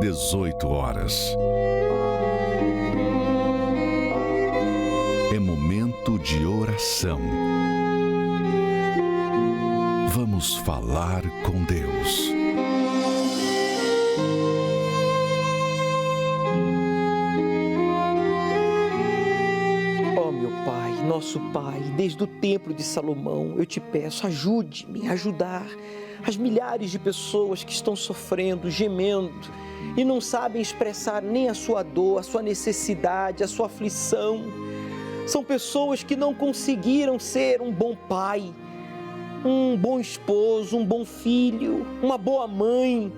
18 horas. É momento de oração. Vamos falar com Deus. Ó meu Pai, nosso Pai, desde o templo de Salomão, eu te peço, ajude-me a ajudar as milhares de pessoas que estão sofrendo, gemendo e não sabem expressar nem a sua dor, a sua necessidade, a sua aflição. São pessoas que não conseguiram ser um bom pai, um bom esposo, um bom filho, uma boa mãe,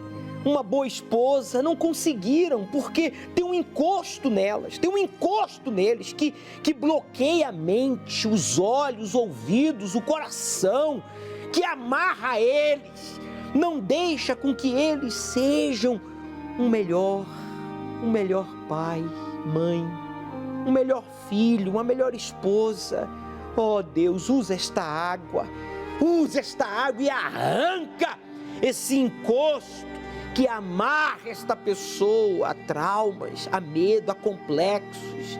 uma boa esposa. Não conseguiram porque tem um encosto nelas, tem um encosto neles que bloqueia a mente, os olhos, os ouvidos, o coração, que amarra eles, não deixa com que eles sejam um melhor pai, mãe, um melhor filho, uma melhor esposa. Ó Deus, usa esta água e arranca esse encosto que amarra esta pessoa a traumas, a medo, a complexos,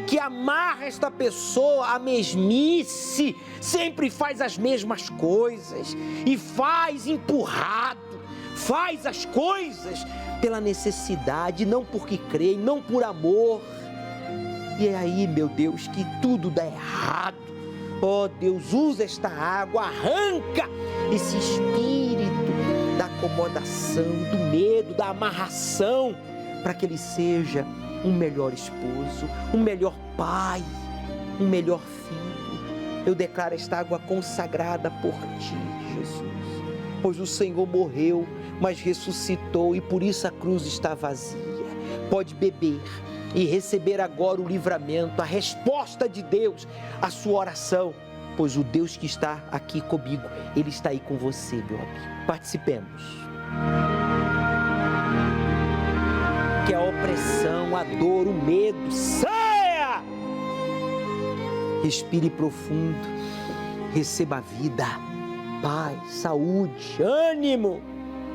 que amarra esta pessoa à mesmice, sempre faz as mesmas coisas e faz empurrado, faz as coisas pela necessidade, não porque crê, não por amor. E é aí, meu Deus, que tudo dá errado. Ó Deus, usa esta água, arranca esse espírito da acomodação, do medo, da amarração, para que ele seja um melhor esposo, um melhor pai, um melhor filho. Eu declaro esta água consagrada por ti, Jesus, pois o Senhor morreu, mas ressuscitou e por isso a cruz está vazia. Pode beber e receber agora o livramento, a resposta de Deus à sua oração, pois o Deus que está aqui comigo, Ele está aí com você, meu amigo. Participemos. Que a opressão, a dor, o medo saia! Respire profundo, receba a vida, paz, saúde, ânimo.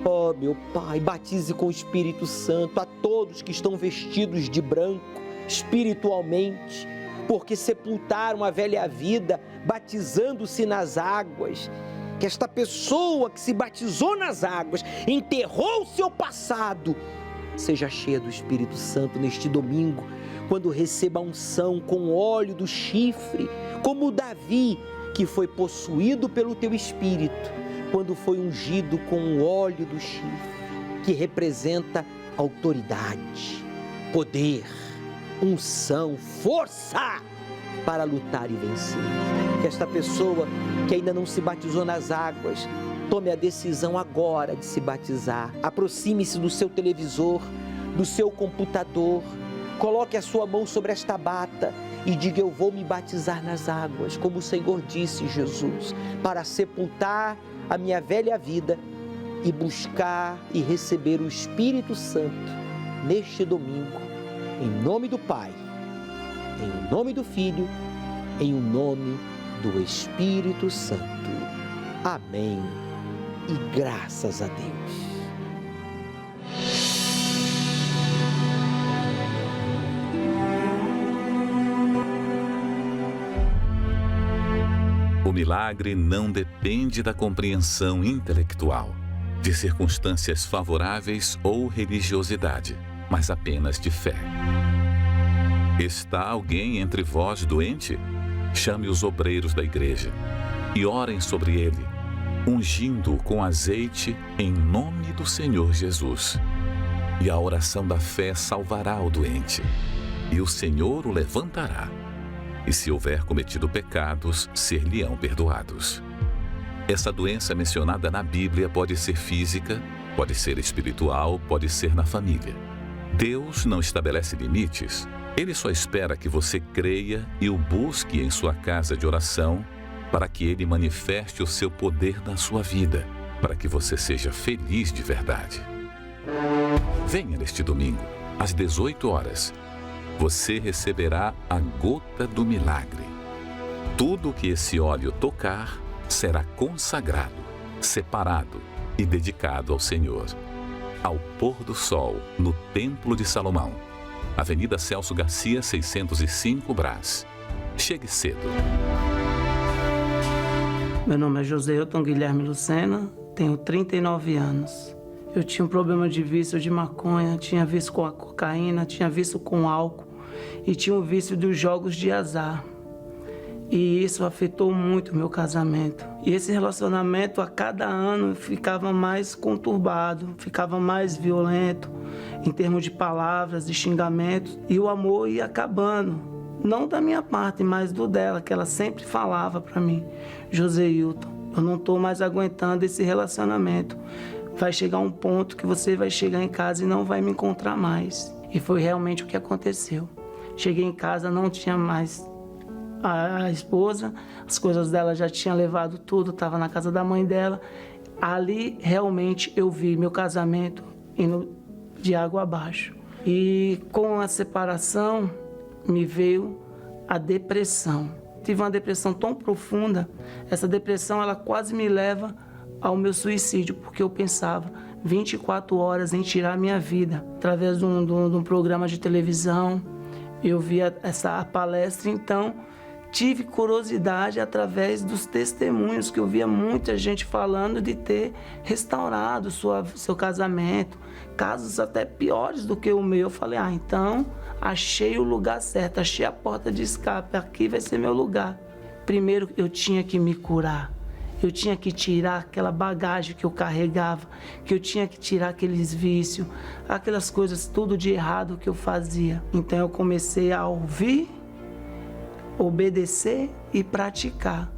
Ó meu Pai, batize com o Espírito Santo a todos que estão vestidos de branco espiritualmente, porque sepultaram a velha vida, batizando-se nas águas. Que esta pessoa que se batizou nas águas, enterrou o seu passado, seja cheia do Espírito Santo neste domingo, quando receba a unção com óleo do chifre, como Davi, que foi possuído pelo teu Espírito, quando foi ungido com o óleo do chifre, que representa autoridade, poder, unção, força para lutar e vencer. Que esta pessoa que ainda não se batizou nas águas, tome a decisão agora de se batizar. Aproxime-se do seu televisor, do seu computador, coloque a sua mão sobre esta bata e diga: eu vou me batizar nas águas, como o Senhor disse, Jesus, para sepultar a minha velha vida e buscar e receber o Espírito Santo neste domingo, em nome do Pai, em nome do Filho, em nome do Espírito Santo. Amém. E graças a Deus. O milagre não depende da compreensão intelectual, de circunstâncias favoráveis ou religiosidade, mas apenas de fé. Está alguém entre vós doente? Chame os obreiros da igreja e orem sobre ele, ungindo-o com azeite em nome do Senhor Jesus. E a oração da fé salvará o doente, e o Senhor o levantará. E se houver cometido pecados, ser-lhe-ão perdoados. Essa doença mencionada na Bíblia pode ser física, pode ser espiritual, pode ser na família. Deus não estabelece limites. Ele só espera que você creia e o busque em sua casa de oração para que Ele manifeste o seu poder na sua vida, para que você seja feliz de verdade. Venha neste domingo, às 18 horas. Você receberá a gota do milagre. Tudo que esse óleo tocar será consagrado, separado e dedicado ao Senhor. ao pôr do sol, no Templo de Salomão. Avenida Celso Garcia, 605, Brás. Chegue cedo. Meu nome é Joséilton Guilherme Lucena, tenho 39 anos. Eu tinha um problema de vício de maconha, tinha vício com a cocaína, tinha vício com álcool e tinha o vício dos jogos de azar. E isso afetou muito o meu casamento. E esse relacionamento, a cada ano, ficava mais conturbado, ficava mais violento, em termos de palavras, de xingamentos. E o amor ia acabando. Não da minha parte, mas do dela, que ela sempre falava para mim: Joséilton, eu não estou mais aguentando esse relacionamento. Vai chegar um ponto que você vai chegar em casa e não vai me encontrar mais. E foi realmente o que aconteceu. Cheguei em casa, não tinha mais a esposa, as coisas dela já tinha levado tudo, estava na casa da mãe dela. Ali realmente eu vi meu casamento indo de água abaixo. E com a separação me veio a depressão. Tive uma depressão tão profunda, essa depressão ela quase me leva ao meu suicídio, porque eu pensava 24 horas em tirar a minha vida. Através de um programa de televisão, eu via essa palestra, então tive curiosidade através dos testemunhos que eu via muita gente falando de ter restaurado seu casamento, casos até piores do que o meu. Eu falei, então achei o lugar certo, achei a porta de escape, aqui vai ser meu lugar. Primeiro eu tinha que me curar, eu tinha que tirar aquela bagagem que eu carregava, que eu tinha que tirar aqueles vícios, aquelas coisas tudo de errado que eu fazia. Então eu comecei a ouvir, obedecer e praticar.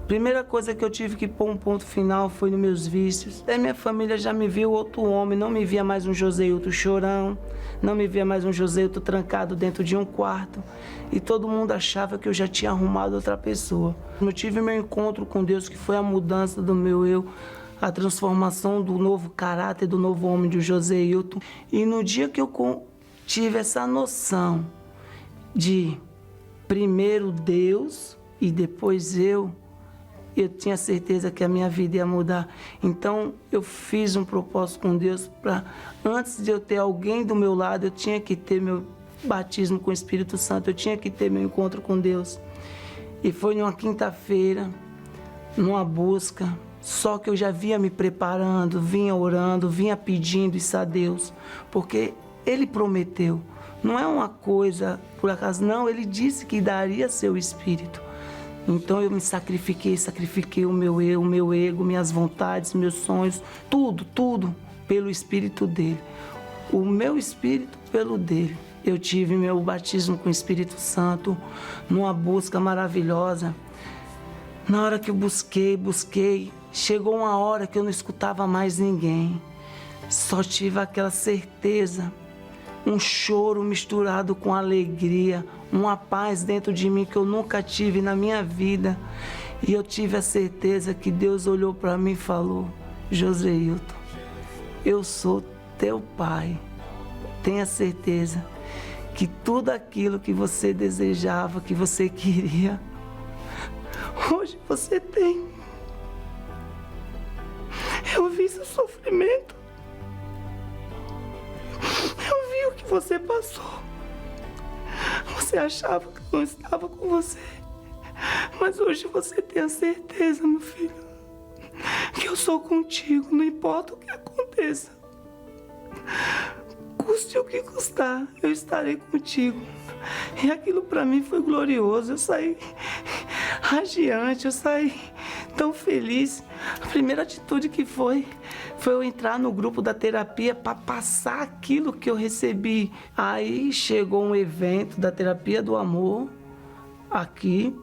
Primeira coisa que eu tive que pôr um ponto final foi nos meus vícios. Até minha família já me viu outro homem, não me via mais um Joséilton chorão, não me via mais um Joséilton trancado dentro de um quarto, e todo mundo achava que eu já tinha arrumado outra pessoa. Eu tive meu encontro com Deus, que foi a mudança do meu eu, a transformação do novo caráter, do novo homem de Joséilton. E no dia que eu tive essa noção de primeiro Deus e depois eu tinha certeza que a minha vida ia mudar. Então eu fiz um propósito com Deus para, antes de eu ter alguém do meu lado, eu tinha que ter meu batismo com o Espírito Santo, eu tinha que ter meu encontro com Deus. E foi numa quinta-feira, numa busca, só que eu já vinha me preparando, vinha orando, vinha pedindo isso a Deus, porque Ele prometeu. Não é uma coisa por acaso, não. Ele disse que daria seu Espírito. Então eu me sacrifiquei o meu eu, o meu ego, minhas vontades, meus sonhos, tudo pelo Espírito dele. O meu Espírito pelo dele. Eu tive meu batismo com o Espírito Santo numa busca maravilhosa. Na hora que eu busquei, chegou uma hora que eu não escutava mais ninguém. Só tive aquela certeza, um choro misturado com alegria, uma paz dentro de mim que eu nunca tive na minha vida. E eu tive a certeza que Deus olhou para mim e falou: Joséilton, eu sou teu pai. Tenha certeza que tudo aquilo que você desejava, que você queria, hoje você tem. Eu vi seu sofrimento. Eu vi o que você passou. Você achava que eu não estava com você. Mas hoje você tem a certeza, meu filho, que eu sou contigo, não importa o que aconteça. Custe o que custar, eu estarei contigo. E aquilo para mim foi glorioso. Eu saí radiante, eu saí tão feliz. A primeira atitude que foi eu entrar no grupo da terapia para passar aquilo que eu recebi. Aí chegou um evento da terapia do amor aqui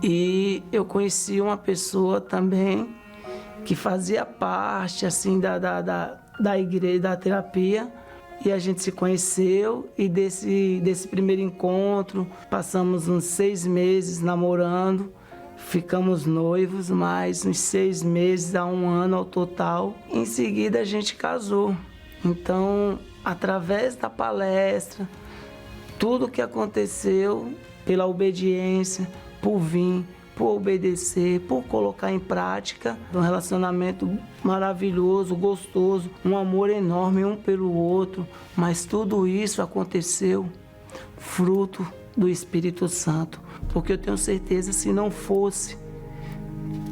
e eu conheci uma pessoa também que fazia parte assim da igreja, da terapia. E a gente se conheceu e desse primeiro encontro passamos uns 6 meses namorando. Ficamos noivos, mais uns 6 meses a 1 ano ao total. Em seguida a gente casou. Então, através da palestra, tudo que aconteceu, pela obediência, por vir, por obedecer, por colocar em prática um relacionamento maravilhoso, gostoso, um amor enorme um pelo outro. Mas tudo isso aconteceu fruto do Espírito Santo, porque eu tenho certeza, se não fosse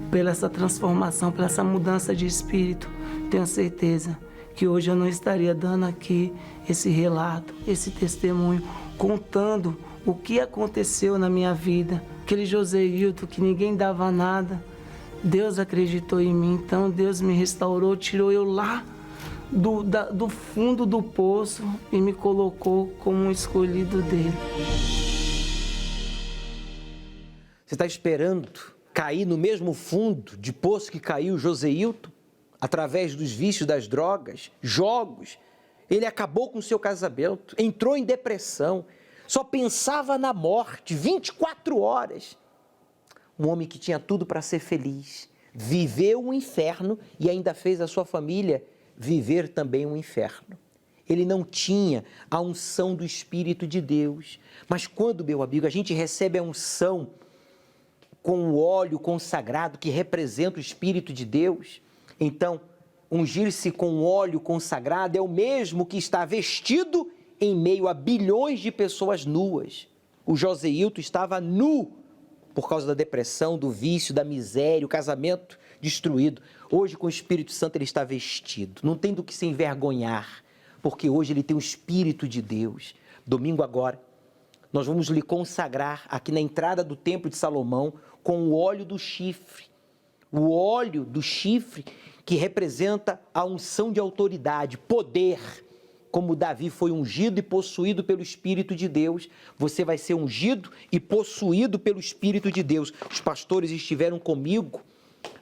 pela essa transformação, pela essa mudança de espírito, tenho certeza que hoje eu não estaria dando aqui esse relato, esse testemunho, contando o que aconteceu na minha vida. Aquele Joséilton que ninguém dava nada, Deus acreditou em mim, então Deus me restaurou, tirou eu lá do fundo do poço e me colocou como um escolhido dele. Você está esperando cair no mesmo fundo de poço que caiu Joséilton? Através dos vícios das drogas, jogos. Ele acabou com o seu casamento, entrou em depressão, só pensava na morte, 24 horas. Um homem que tinha tudo para ser feliz, viveu um inferno e ainda fez a sua família viver também um inferno. Ele não tinha a unção do Espírito de Deus. Mas quando, meu amigo, a gente recebe a unção com o óleo consagrado que representa o Espírito de Deus, então, ungir-se com óleo consagrado é o mesmo que está vestido em meio a bilhões de pessoas nuas. O Joséilton estava nu por causa da depressão, do vício, da miséria, o casamento destruído. Hoje, com o Espírito Santo, ele está vestido. Não tem do que se envergonhar, porque hoje ele tem o Espírito de Deus. Domingo agora, nós vamos lhe consagrar aqui na entrada do Templo de Salomão com o óleo do chifre. O óleo do chifre que representa a unção de autoridade, poder. Como Davi foi ungido e possuído pelo Espírito de Deus, você vai ser ungido e possuído pelo Espírito de Deus. Os pastores estiveram comigo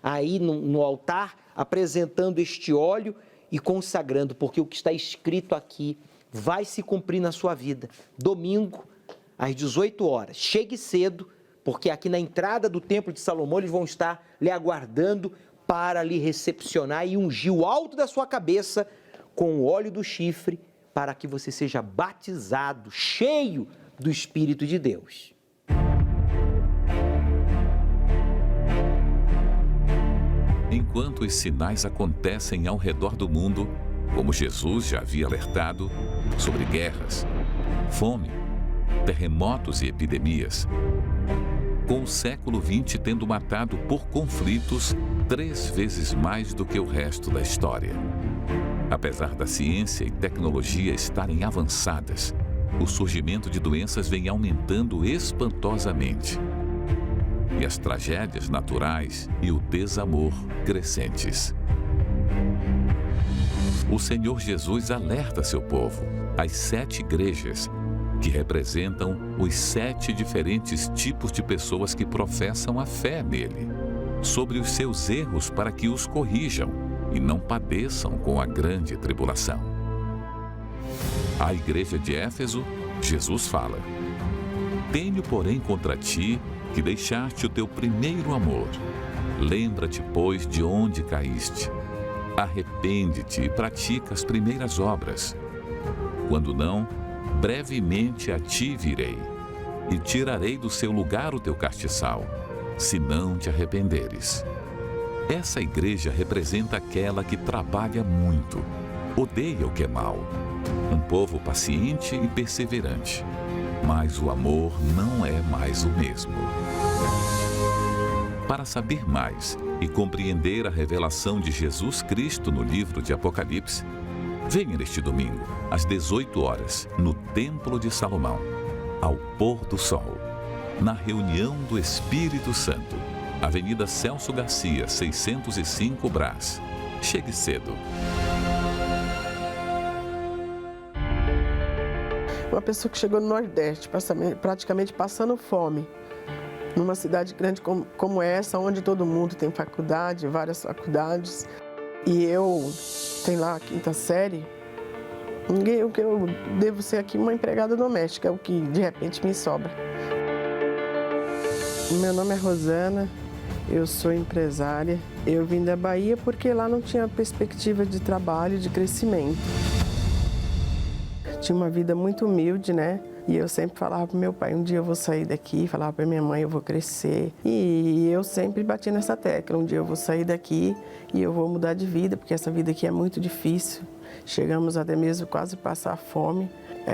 aí no altar, apresentando este óleo e consagrando, porque o que está escrito aqui vai se cumprir na sua vida. Domingo, às 18 horas, chegue cedo, porque aqui na entrada do Templo de Salomão eles vão estar lhe aguardando para lhe recepcionar e ungir o alto da sua cabeça com o óleo do chifre, para que você seja batizado, cheio do Espírito de Deus. Enquanto os sinais acontecem ao redor do mundo, como Jesus já havia alertado, sobre guerras, fome, terremotos e epidemias, com o século XX tendo matado por conflitos 3 vezes mais do que o resto da história. Apesar da ciência e tecnologia estarem avançadas, o surgimento de doenças vem aumentando espantosamente. E as tragédias naturais e o desamor crescentes. O Senhor Jesus alerta seu povo, as 7 igrejas, que representam os 7 diferentes tipos de pessoas que professam a fé nele, sobre os seus erros para que os corrijam e não padeçam com a grande tribulação. À igreja de Éfeso, Jesus fala: Tenho, porém, contra ti que deixaste o teu primeiro amor. Lembra-te, pois, de onde caíste. Arrepende-te e pratica as primeiras obras. Quando não, brevemente a ti virei, e tirarei do seu lugar o teu castiçal, se não te arrependeres. Essa igreja representa aquela que trabalha muito, odeia o que é mal, um povo paciente e perseverante, mas o amor não é mais o mesmo. Para saber mais e compreender a revelação de Jesus Cristo no livro de Apocalipse, venha neste domingo, às 18 horas, no Templo de Salomão, ao pôr do sol, na reunião do Espírito Santo, Avenida Celso Garcia, 605 Brás. Chegue cedo. Uma pessoa que chegou no Nordeste, praticamente passando fome, numa cidade grande como essa, onde todo mundo tem faculdade, várias faculdades, e eu tenho lá a 5ª série, o que eu devo ser aqui uma empregada doméstica, é o que de repente me sobra. Meu nome é Rosana, eu sou empresária. Eu vim da Bahia porque lá não tinha perspectiva de trabalho, de crescimento. Tinha uma vida muito humilde, né? E eu sempre falava para meu pai, um dia eu vou sair daqui, falava para minha mãe, eu vou crescer. E eu sempre bati nessa tecla, um dia eu vou sair daqui e eu vou mudar de vida, porque essa vida aqui é muito difícil. Chegamos até mesmo quase passar fome,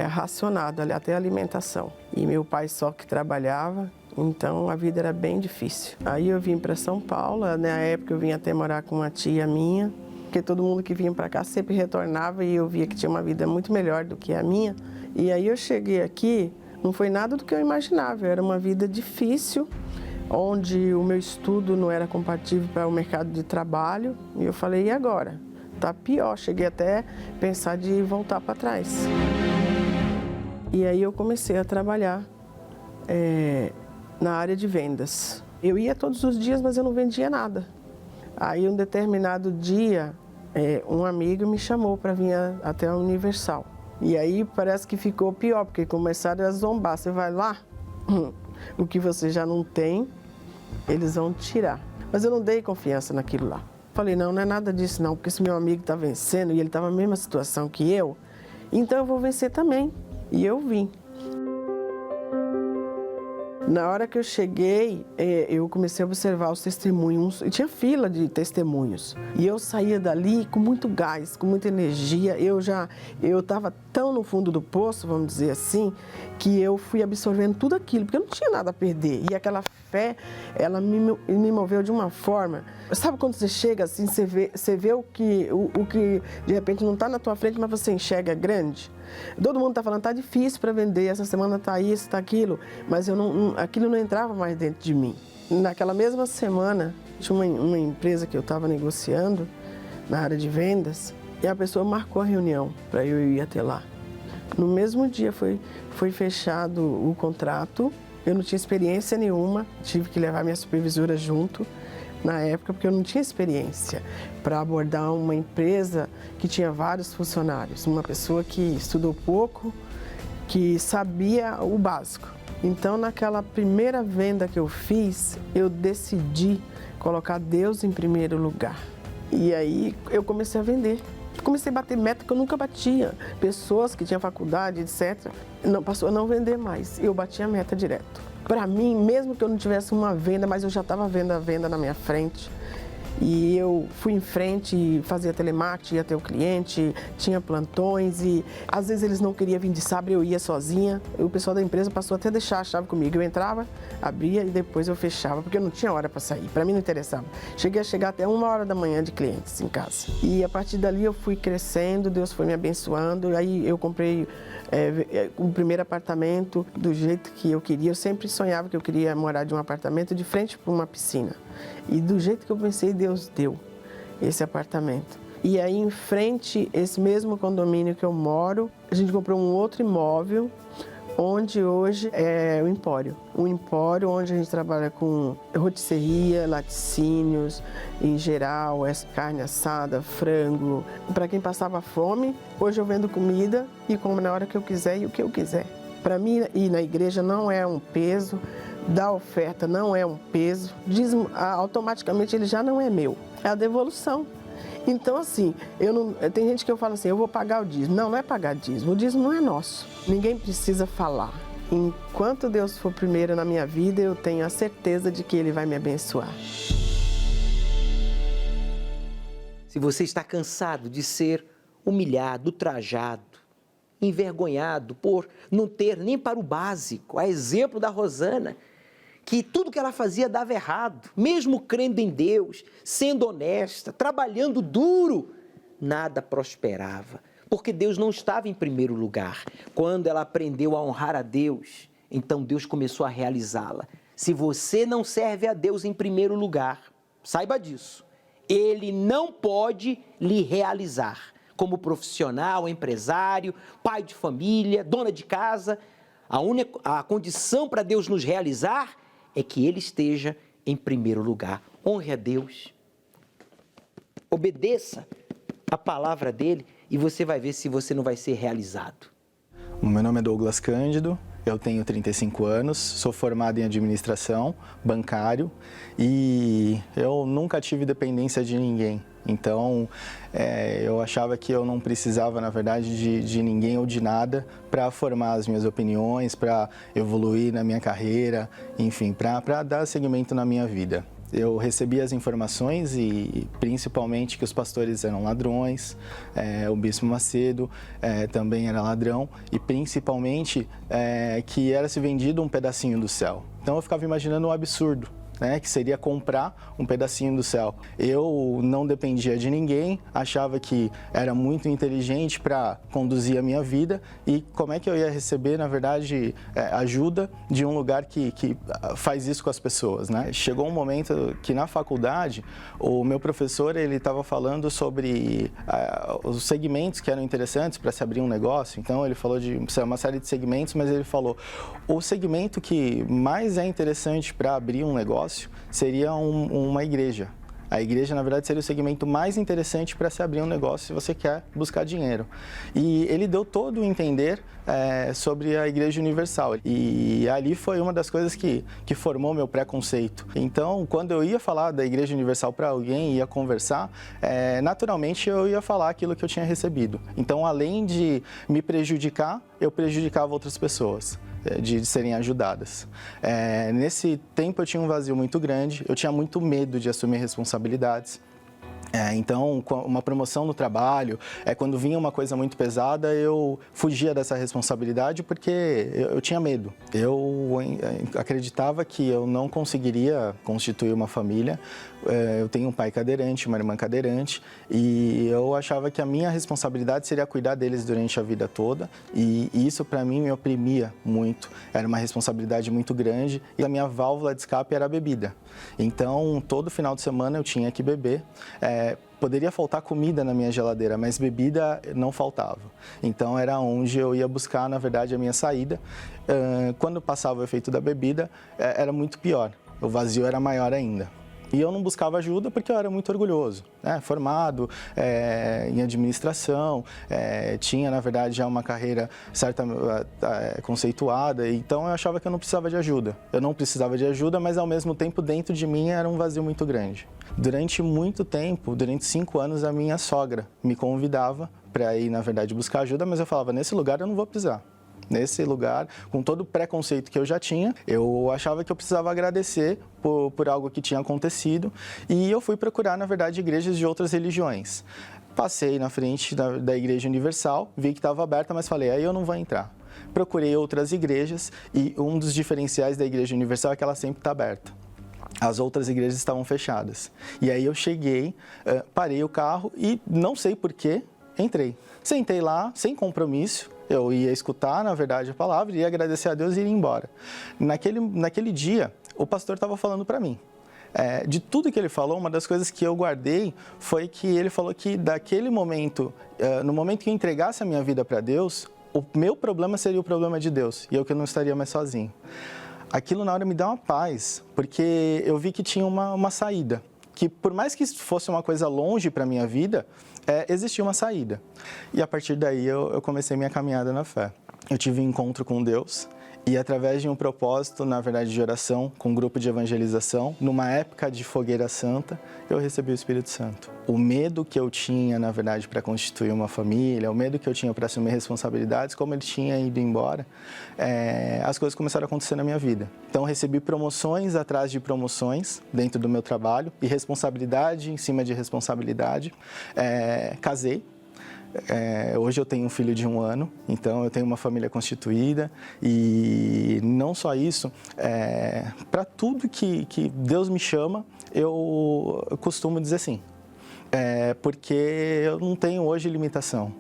racionado, até a alimentação. E meu pai só que trabalhava, então a vida era bem difícil. Aí eu vim para São Paulo, na época eu vim até morar com uma tia minha, porque todo mundo que vinha para cá sempre retornava e eu via que tinha uma vida muito melhor do que a minha. E aí eu cheguei aqui, não foi nada do que eu imaginava, era uma vida difícil, onde o meu estudo não era compatível para o mercado de trabalho. E eu falei, e agora? Tá pior, cheguei até a pensar de voltar para trás. E aí eu comecei a trabalhar na área de vendas. Eu ia todos os dias, mas eu não vendia nada. Aí um determinado dia, um amigo me chamou para vir até a Universal. E aí parece que ficou pior, porque começaram a zombar. Você vai lá, o que você já não tem, eles vão tirar. Mas eu não dei confiança naquilo lá. Falei, não é nada disso não, porque esse meu amigo está vencendo e ele estava na mesma situação que eu, então eu vou vencer também. E eu vim. Na hora que eu cheguei, eu comecei a observar os testemunhos, e tinha fila de testemunhos. E eu saía dali com muito gás, com muita energia. Eu estava tão no fundo do poço, vamos dizer assim, que eu fui absorvendo tudo aquilo, porque eu não tinha nada a perder. E aquela fé, ela me moveu de uma forma. Sabe quando você chega assim, você vê o que de repente não está na tua frente, mas você enxerga grande? Todo mundo está falando, está difícil para vender, essa semana está isso, está aquilo, mas aquilo não entrava mais dentro de mim. Naquela mesma semana, tinha uma empresa que eu estava negociando na área de vendas e a pessoa marcou a reunião para eu ir até lá. No mesmo dia foi fechado o contrato, eu não tinha experiência nenhuma, tive que levar minha supervisora junto na época, porque eu não tinha experiência para abordar uma empresa que tinha vários funcionários, uma pessoa que estudou pouco, que sabia o básico. Então, naquela primeira venda que eu fiz, eu decidi colocar Deus em primeiro lugar. E aí eu comecei a vender. Comecei a bater meta que eu nunca batia. Pessoas que tinham faculdade, etc., passou a não vender mais. Eu batia a meta direto. Para mim, mesmo que eu não tivesse uma venda, mas eu já estava vendo a venda na minha frente. E eu fui em frente e fazia telemarketing, ia até o cliente, tinha plantões e às vezes eles não queriam vir de sábado, eu ia sozinha. O pessoal da empresa passou até a deixar a chave comigo. Eu entrava, abria e depois eu fechava, porque eu não tinha hora para sair, para mim não interessava. Cheguei a chegar até 1h da manhã de clientes em casa. E a partir dali eu fui crescendo, Deus foi me abençoando, aí eu comprei o primeiro apartamento do jeito que eu queria. Eu sempre sonhava que eu queria morar de um apartamento de frente para uma piscina. E do jeito que eu pensei, Deus deu esse apartamento. E aí em frente, esse mesmo condomínio que eu moro, a gente comprou um outro imóvel, onde hoje é o Empório. Um empório onde a gente trabalha com rotisseria, laticínios, em geral, carne assada, frango. Para quem passava fome, hoje eu vendo comida e como na hora que eu quiser e o que eu quiser. Para mim, ir na igreja não é um peso, dar oferta não é um peso, dízimo, automaticamente ele já não é meu, é a devolução. Então, assim, tem gente que eu falo assim, eu vou pagar o dízimo. Não é pagar dízimo, o dízimo não é nosso. Ninguém precisa falar. Enquanto Deus for primeiro na minha vida, eu tenho a certeza de que Ele vai me abençoar. Se você está cansado de ser humilhado, ultrajado, envergonhado por não ter nem para o básico, a exemplo da Rosana, que tudo que ela fazia dava errado, mesmo crendo em Deus, sendo honesta, trabalhando duro, nada prosperava, porque Deus não estava em primeiro lugar. Quando ela aprendeu a honrar a Deus, então Deus começou a realizá-la. Se você não serve a Deus em primeiro lugar, saiba disso, Ele não pode lhe realizar. Como profissional, empresário, pai de família, dona de casa, a condição para Deus nos realizar é que Ele esteja em primeiro lugar. Honre a Deus, obedeça a palavra dEle e você vai ver se você não vai ser realizado. O meu nome é Douglas Cândido, eu tenho 35 anos, sou formado em administração, bancário e eu nunca tive dependência de ninguém. Então, eu achava que eu não precisava, na verdade, de ninguém ou de nada para formar as minhas opiniões, para evoluir na minha carreira, enfim, para dar seguimento na minha vida. Eu recebi as informações e principalmente que os pastores eram ladrões, o Bispo Macedo também era ladrão e principalmente que era se vendido um pedacinho do céu. Então eu ficava imaginando um absurdo, que seria comprar um pedacinho do céu. Eu não dependia de ninguém, achava que era muito inteligente para conduzir a minha vida e como é que eu ia receber, na verdade, ajuda de um lugar que faz isso com as pessoas, né? Chegou um momento que na faculdade, o meu professor, ele estava falando sobre os segmentos que eram interessantes para se abrir um negócio, então ele falou de uma série de segmentos, mas ele falou, o segmento que mais é interessante para abrir um negócio seria uma igreja. A igreja, na verdade, seria o segmento mais interessante para se abrir um negócio se você quer buscar dinheiro. E ele deu todo o entender sobre a Igreja Universal. E ali foi uma das coisas que formou meu preconceito. Então, quando eu ia falar da Igreja Universal para alguém, ia conversar, naturalmente eu ia falar aquilo que eu tinha recebido. Então, além de me prejudicar, eu prejudicava outras pessoas de serem ajudadas. Nesse tempo eu tinha um vazio muito grande, eu tinha muito medo de assumir responsabilidades. Então, uma promoção no trabalho, quando vinha uma coisa muito pesada, eu fugia dessa responsabilidade porque eu tinha medo. Eu acreditava que eu não conseguiria constituir uma família. Eu tenho um pai cadeirante, uma irmã cadeirante, e eu achava que a minha responsabilidade seria cuidar deles durante a vida toda, e isso para mim me oprimia muito. Era uma responsabilidade muito grande e a minha válvula de escape era a bebida. Então, todo final de semana eu tinha que beber. Poderia faltar comida na minha geladeira, mas bebida não faltava. Então, era onde eu ia buscar, na verdade, a minha saída. Quando passava o efeito da bebida, era muito pior. O vazio era maior ainda. E eu não buscava ajuda porque eu era muito orgulhoso, formado em administração, tinha, na verdade, já uma carreira conceituada, então eu achava que eu não precisava de ajuda. Eu não precisava de ajuda, mas ao mesmo tempo dentro de mim era um vazio muito grande. Durante muito tempo, durante 5 anos, a minha sogra me convidava para ir, na verdade, buscar ajuda, mas eu falava, nesse lugar eu não vou precisar. Nesse lugar, com todo o preconceito que eu já tinha, eu achava que eu precisava agradecer por algo que tinha acontecido e eu fui procurar, na verdade, igrejas de outras religiões. Passei na frente da Igreja Universal, vi que estava aberta, mas falei, aí eu não vou entrar. Procurei outras igrejas e um dos diferenciais da Igreja Universal é que ela sempre está aberta. As outras igrejas estavam fechadas. E aí eu cheguei, parei o carro e não sei porquê, entrei. Sentei lá, sem compromisso. Eu ia escutar, na verdade, a palavra, ia agradecer a Deus e ir embora. Naquele dia, o pastor estava falando para mim. De tudo que ele falou, uma das coisas que eu guardei foi que ele falou que daquele momento, no momento que eu entregasse a minha vida para Deus, o meu problema seria o problema de Deus e eu que não estaria mais sozinho. Aquilo na hora me deu uma paz, porque eu vi que tinha uma saída. Que por mais que fosse uma coisa longe para a minha vida, existia uma saída. E a partir daí eu comecei minha caminhada na fé. Eu tive um encontro com Deus e através de um propósito, na verdade, de oração, com um grupo de evangelização, numa época de fogueira santa, eu recebi o Espírito Santo. O medo que eu tinha, na verdade, para constituir uma família, o medo que eu tinha para assumir responsabilidades, como ele tinha ido embora, as coisas começaram a acontecer na minha vida. Então, recebi promoções atrás de promoções dentro do meu trabalho e responsabilidade em cima de responsabilidade. Casei. Hoje eu tenho um filho de 1 ano, então eu tenho uma família constituída e não só isso, para tudo que Deus me chama, eu costumo dizer sim. Porque eu não tenho hoje limitação.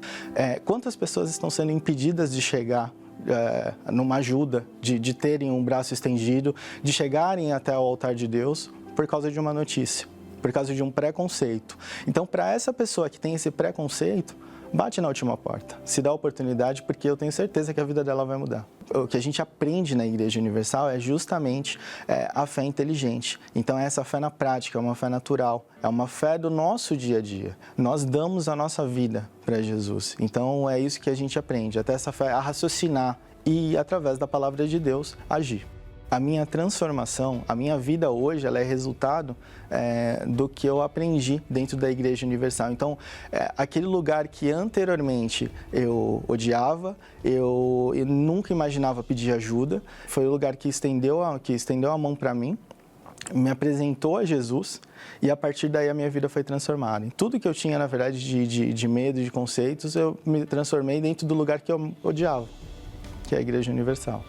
Quantas pessoas estão sendo impedidas de chegar numa ajuda, de terem um braço estendido, de chegarem até o altar de Deus por causa de uma notícia, por causa de um preconceito. Então, para essa pessoa que tem esse preconceito, bate na última porta, se dá a oportunidade, porque eu tenho certeza que a vida dela vai mudar. O que a gente aprende na Igreja Universal é justamente a fé inteligente. Então, essa fé na prática, é uma fé natural, é uma fé do nosso dia a dia. Nós damos a nossa vida para Jesus. Então, é isso que a gente aprende, até essa fé a raciocinar e, através da palavra de Deus, agir. A minha transformação, a minha vida hoje, ela é resultado do que eu aprendi dentro da Igreja Universal. Então, aquele lugar que anteriormente eu odiava, eu nunca imaginava pedir ajuda, foi o lugar que estendeu a mão para mim, me apresentou a Jesus e a partir daí a minha vida foi transformada. Em tudo que eu tinha, na verdade, de medo, de conceitos, eu me transformei dentro do lugar que eu odiava, que é a Igreja Universal.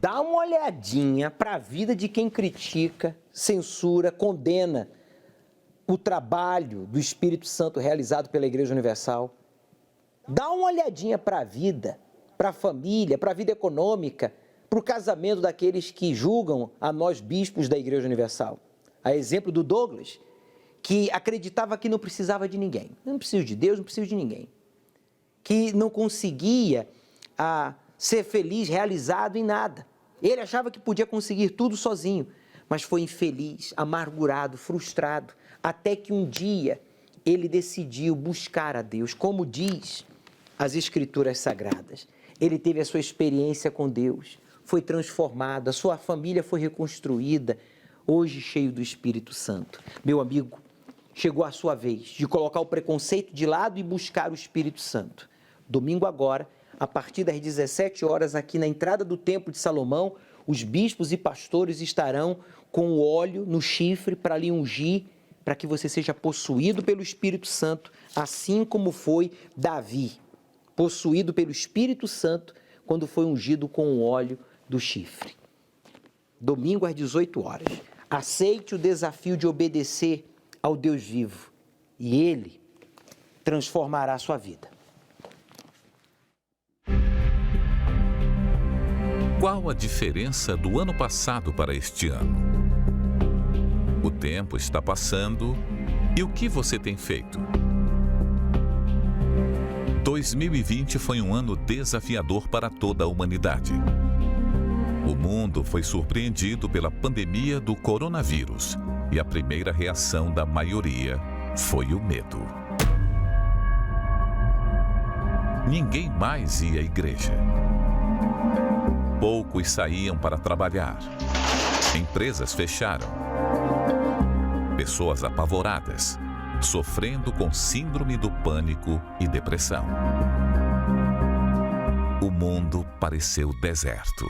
Dá uma olhadinha para a vida de quem critica, censura, condena o trabalho do Espírito Santo realizado pela Igreja Universal. Dá uma olhadinha para a vida, para a família, para a vida econômica, para o casamento daqueles que julgam a nós bispos da Igreja Universal. A exemplo do Douglas, que acreditava que não precisava de ninguém. Não preciso de Deus, não preciso de ninguém. Que não conseguia ser feliz, realizado em nada. Ele achava que podia conseguir tudo sozinho, mas foi infeliz, amargurado, frustrado, até que um dia ele decidiu buscar a Deus, como diz as Escrituras Sagradas. Ele teve a sua experiência com Deus, foi transformado, a sua família foi reconstruída, hoje cheio do Espírito Santo. Meu amigo, chegou a sua vez de colocar o preconceito de lado e buscar o Espírito Santo. Domingo agora, a partir das 17 horas, aqui na entrada do Templo de Salomão, os bispos e pastores estarão com o óleo no chifre para lhe ungir, para que você seja possuído pelo Espírito Santo, assim como foi Davi, possuído pelo Espírito Santo, quando foi ungido com o óleo do chifre. Domingo às 18 horas. Aceite o desafio de obedecer ao Deus vivo e Ele transformará a sua vida. Qual a diferença do ano passado para este ano? O tempo está passando e o que você tem feito? 2020 foi um ano desafiador para toda a humanidade. O mundo foi surpreendido pela pandemia do coronavírus e a primeira reação da maioria foi o medo. Ninguém mais ia à igreja. Poucos saíam para trabalhar. Empresas fecharam. Pessoas apavoradas, sofrendo com síndrome do pânico e depressão. O mundo pareceu deserto.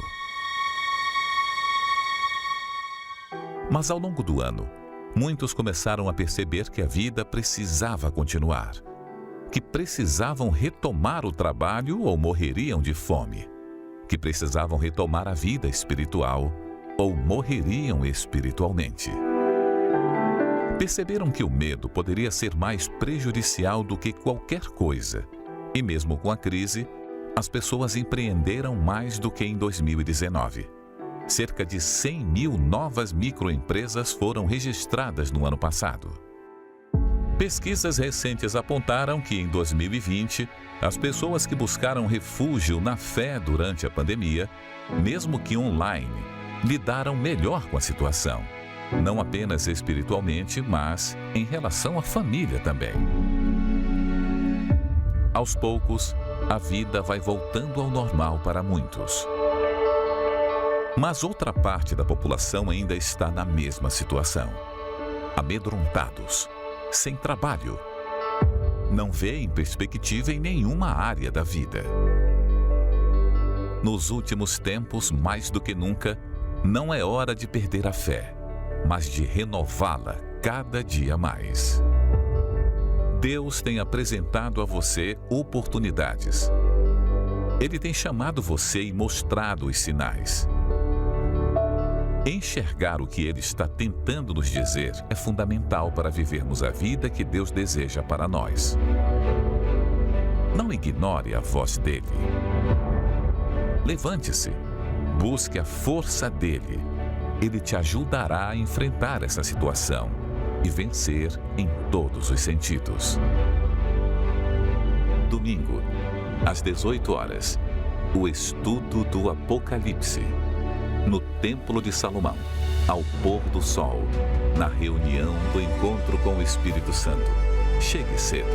Mas ao longo do ano, muitos começaram a perceber que a vida precisava continuar, que precisavam retomar o trabalho ou morreriam de fome, que precisavam retomar a vida espiritual ou morreriam espiritualmente. Perceberam que o medo poderia ser mais prejudicial do que qualquer coisa. E mesmo com a crise, as pessoas empreenderam mais do que em 2019. Cerca de 100 mil novas microempresas foram registradas no ano passado. Pesquisas recentes apontaram que em 2020, as pessoas que buscaram refúgio na fé durante a pandemia, mesmo que online, lidaram melhor com a situação. Não apenas espiritualmente, mas em relação à família também. Aos poucos, a vida vai voltando ao normal para muitos. Mas outra parte da população ainda está na mesma situação. Amedrontados, sem trabalho. Não vêem perspectiva em nenhuma área da vida. Nos últimos tempos, mais do que nunca, não é hora de perder a fé, mas de renová-la cada dia mais. Deus tem apresentado a você oportunidades. Ele tem chamado você e mostrado os sinais. Enxergar o que Ele está tentando nos dizer é fundamental para vivermos a vida que Deus deseja para nós. Não ignore a voz dEle. Levante-se, busque a força dEle. Ele te ajudará a enfrentar essa situação e vencer em todos os sentidos. Domingo, às 18 horas, o estudo do Apocalipse. No Templo de Salomão, ao pôr do sol, na reunião do encontro com o Espírito Santo. Chegue cedo.